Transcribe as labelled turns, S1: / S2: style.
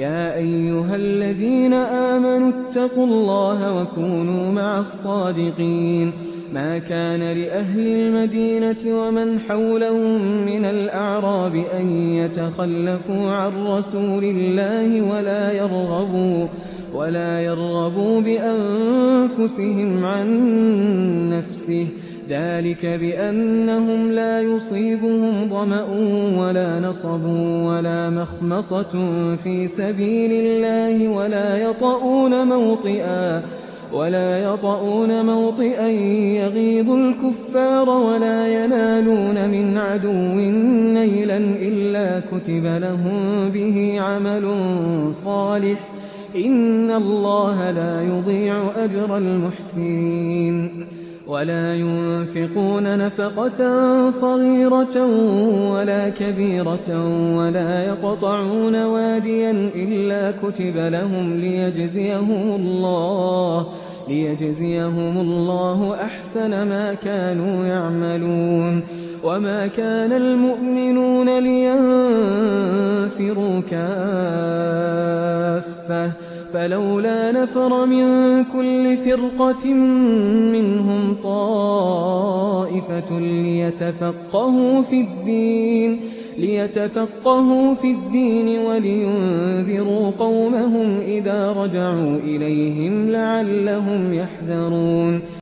S1: يا أيها الذين آمنوا اتقوا الله وكونوا مع الصادقين ما كان لأهل المدينة ومن حولهم من الأعراب أن يتخلفوا عن رسول الله ولا يرغبوا بأنفسهم عن نفسه ذلك بأنهم لا يصيبهم ظمأ ولا نصب ولا مخمصة في سبيل الله ولا يطؤون موطئا يغيظ الكفار ولا ينالون من عدو نيلا إلا كتب لهم به عمل صالح إن الله لا يضيع أجر المحسنين ولا ينفقون نفقة صغيرة ولا كبيرة ولا يقطعون واديا إلا كتب لهم ليجزيهم الله أحسن ما كانوا يعملون وما كان المؤمنون لينفروا كافة فلولا نفر من كل فرقة منهم طائفة ليتفقهوا في الدين ولينذروا قومهم إذا رجعوا إليهم لعلهم يحذرون